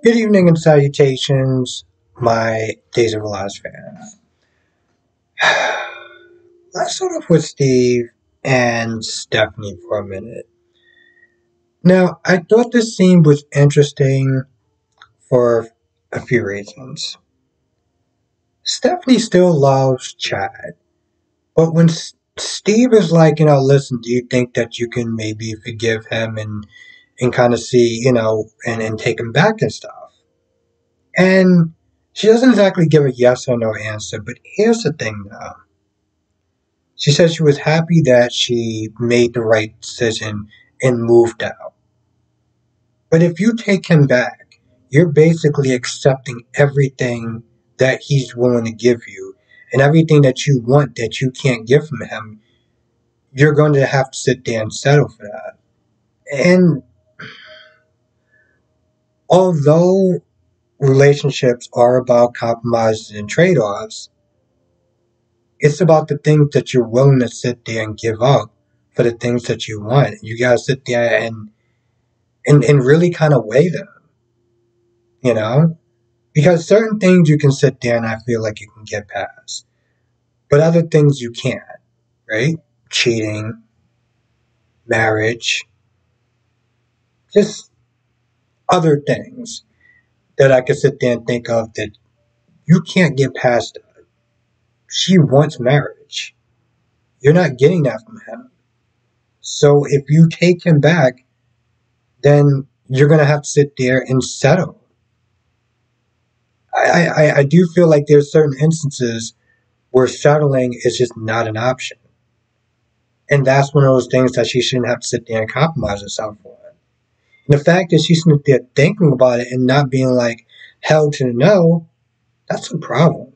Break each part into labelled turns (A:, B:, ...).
A: Good evening and salutations, my Days of Our Lives fans. Let's start off with Steve and Stephanie for a minute. Now, I thought this scene was interesting for a few reasons. Stephanie still loves Chad, but when Steve is like, listen, do you think that you can maybe forgive him and kind of see, and take him back and stuff? And she doesn't exactly give a yes or no answer, but here's the thing though. She said she was happy that she made the right decision and moved out. But if you take him back, you're basically accepting everything that he's willing to give you and everything that you want that you can't give from him. You're going to have to sit there and settle for that. And although relationships are about compromises and trade offs, it's about the things that you're willing to sit there and give up for the things that you want. You gotta sit there and really kind of weigh them, you know? Because certain things you can sit there and I feel like you can get past, but other things you can't, right? Cheating, marriage, just other things that I could sit there and think of that you can't get past. She wants marriage. You're not getting that from him. So if you take him back, then you're going to have to sit there and settle. I do feel like there's certain instances where settling is just not an option. And that's one of those things that she shouldn't have to sit there and compromise herself on. And the fact that she's sitting there thinking about it and not being like held to the no, that's a problem.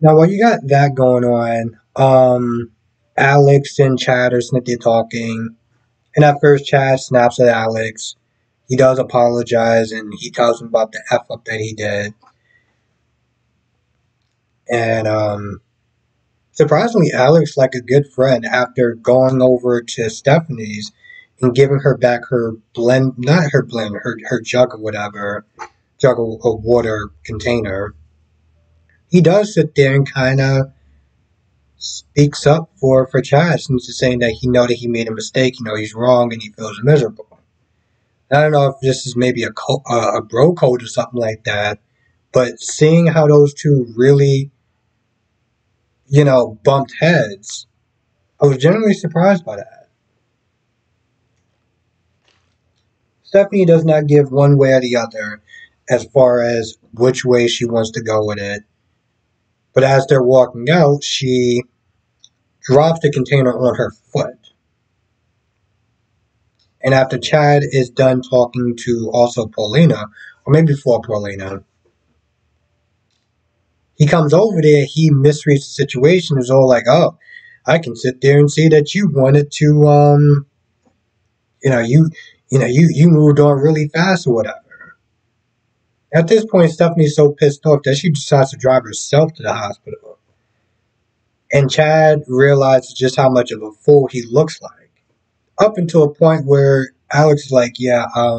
A: Now, while you got that going on, Alex and Chad are sitting there talking. And at first, Chad snaps at Alex. He does apologize and he tells him about the F up that he did. And surprisingly, Alex, like a good friend, after going over to Stephanie's and giving her back her blend, not her blend, her jug or whatever, jug of water container, he does sit there and kind of speaks up for Chad, since he's saying that he know that he made a mistake, he's wrong and he feels miserable. I don't know if this is maybe a bro code or something like that, but seeing how those two really, bumped heads, I was genuinely surprised by that. Stephanie does not give one way or the other as far as which way she wants to go with it. But as they're walking out, she drops the container on her foot. And after Chad is done talking to also Paulina, or maybe before Paulina, he comes over there, he misreads the situation, is all like, oh, I can sit there and see that you wanted to, you moved on really fast or whatever. At this point, Stephanie's so pissed off that she decides to drive herself to the hospital. And Chad realizes just how much of a fool he looks like. Up until a point where Alex is like, yeah, I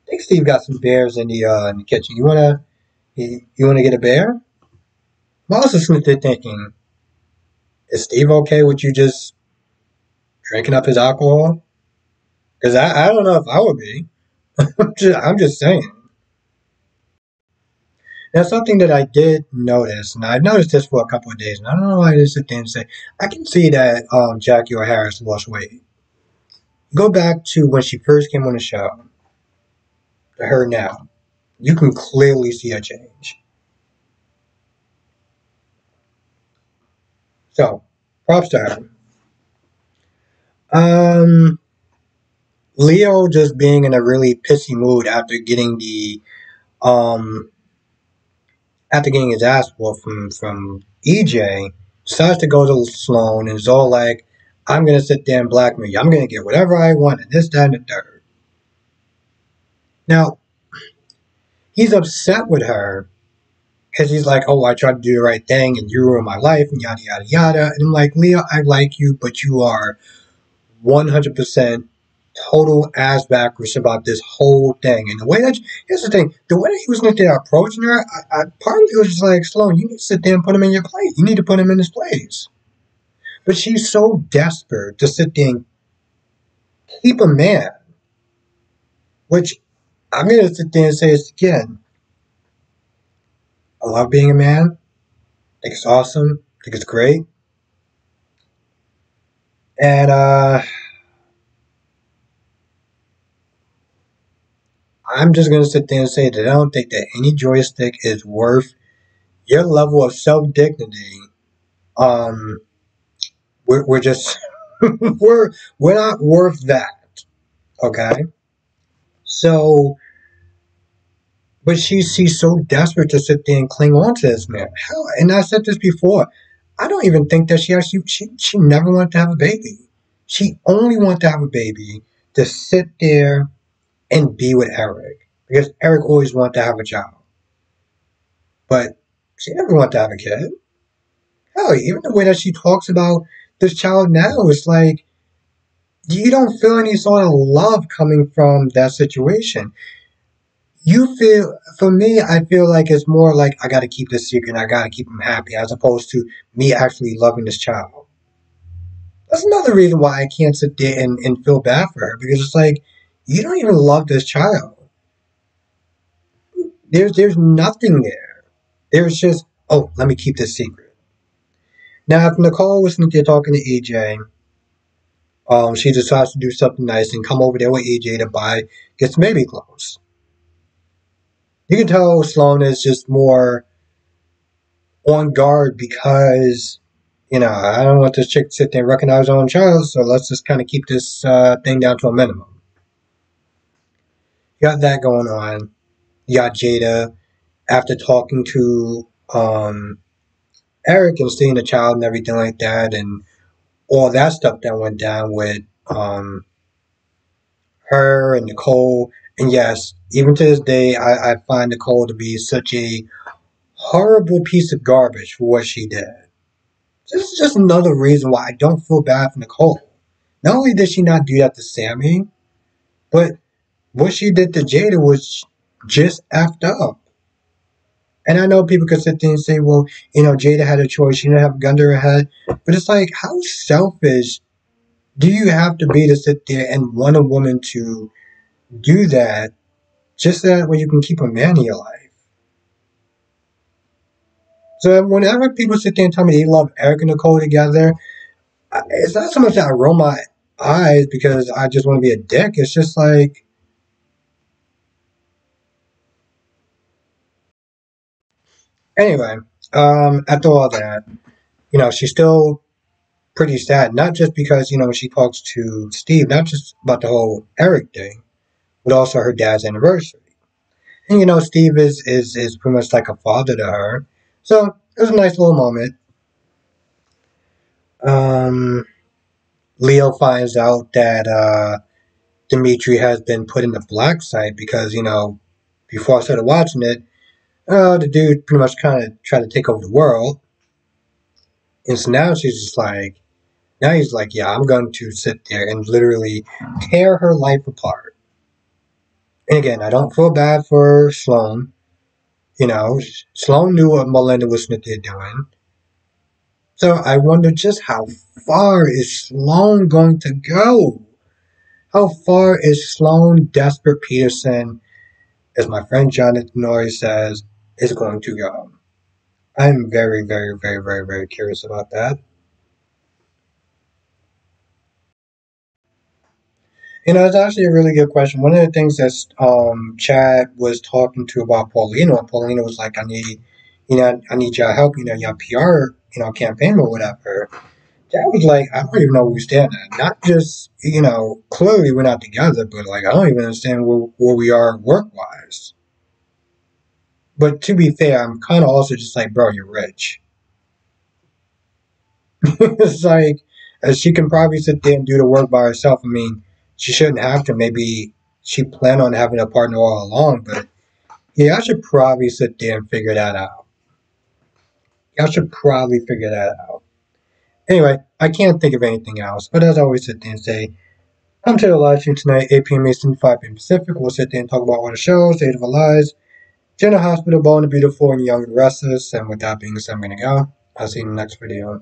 A: think Steve got some bears in the kitchen. You wanna get a bear? I'm also sitting there thinking, is Steve okay with you just drinking up his alcohol? Because I don't know if I would be. I'm just saying. Now, something that I did notice, and I've noticed this for a couple of days, and I don't know why I just sit there and say, I can see that Jackie O'Hara's lost weight. Go back to when she first came on the show, to her now. You can clearly see a change. So, props to her. Leo just being in a really pissy mood um after getting his ass whooped from EJ, decides to go to Sloan and is all like, I'm gonna sit there and blackmail you. I'm gonna get whatever I want and this, that, and the third. Now, he's upset with her because he's like, oh, I tried to do the right thing and you ruined my life and yada yada yada. And I'm like, Leo, I like you, but you are 100% total ass backwards about this whole thing. And the way that, here's the thing, the way that he was there approaching her, I partly was just like, Sloan, you need to sit there and put him in your place. You need to put him in his place. But she's so desperate to sit there and keep a man, which I'm going to sit there and say this again. I love being a man. I think it's awesome. I think it's great. And I'm just going to sit there and say that I don't think that any joystick is worth your level of self dignity. Um, we're just we're not worth that. Okay. So, but she's so desperate to sit there and cling on to this man. Hell, and I said this before. I don't even think that she never wanted to have a baby. She only wanted to have a baby to sit there and be with Eric because Eric always wanted to have a child, but she never wanted to have a kid. Hell, even the way that she talks about this child now is like you don't feel any sort of love coming from that situation. You feel, for me, I feel like it's more like I got to keep this secret. I got to keep him happy, as opposed to me actually loving this child. That's another reason why I can't sit there and feel bad for her because it's like you don't even love this child. There's nothing there. There's just, oh, let me keep this secret. Now, if Nicole was there talking to EJ, she decides to do something nice and come over there with EJ to get some baby clothes. You can tell Sloan is just more on guard because, I don't want this chick to sit there and recognize her own child, so let's just kind of keep this thing down to a minimum. You got that going on. You got Jada, after talking to Eric and seeing the child and everything like that, and all that stuff that went down with her and Nicole. And yes, even to this day, I find Nicole to be such a horrible piece of garbage for what she did. This is just another reason why I don't feel bad for Nicole. Not only did she not do that to Sammy, but what she did to Jada was just effed up. And I know people could sit there and say, well, Jada had a choice. She didn't have a gun to her head. But it's like, how selfish do you have to be to sit there and want a woman to do that just so that way you can keep a man in your life? So whenever people sit there and tell me they love Eric and Nicole together, it's not so much that I roll my eyes because I just want to be a dick. It's just like, anyway, after all that, she's still pretty sad. Not just because, she talks to Steve, not just about the whole Eric thing, but also her dad's anniversary. And, Steve is pretty much like a father to her. So it was a nice little moment. Um, Leo finds out that Dimitri has been put in the black site because, before I started watching it, the dude pretty much kind of tried to take over the world. And so now he's like, yeah, I'm going to sit there and literally tear her life apart. And again, I don't feel bad for Sloan. Sloan knew what Melinda was there doing. So I wonder just how far is Sloan going to go? How far is Sloan Desperate Peterson, as my friend Jonathan Norrie says, is going to go? I'm very, very, very, very, very curious about that. It's actually a really good question. One of the things that Chad was talking to about Paulina, and Paulina was like, I need your help, your PR, campaign or whatever. Chad was like, I don't even know where we stand at. Not just, clearly we're not together, but like, I don't even understand where we are work wise. But to be fair, I'm kind of also just like, bro, you're rich. It's like, she can probably sit there and do the work by herself. I mean, she shouldn't have to. Maybe she planned on having a partner all along, but yeah, I should probably sit there and figure that out. I should probably figure that out. Anyway, I can't think of anything else, but as I always sit there and say, I'm Taylor live stream tonight, 8 p.m. Eastern, 5 p.m. Pacific. We'll sit there and talk about all the shows, Age of Our Lives, General Hospital, Bold and the Beautiful, and Young and Restless. And with that being said, I'm going to go. I'll see you in the next video.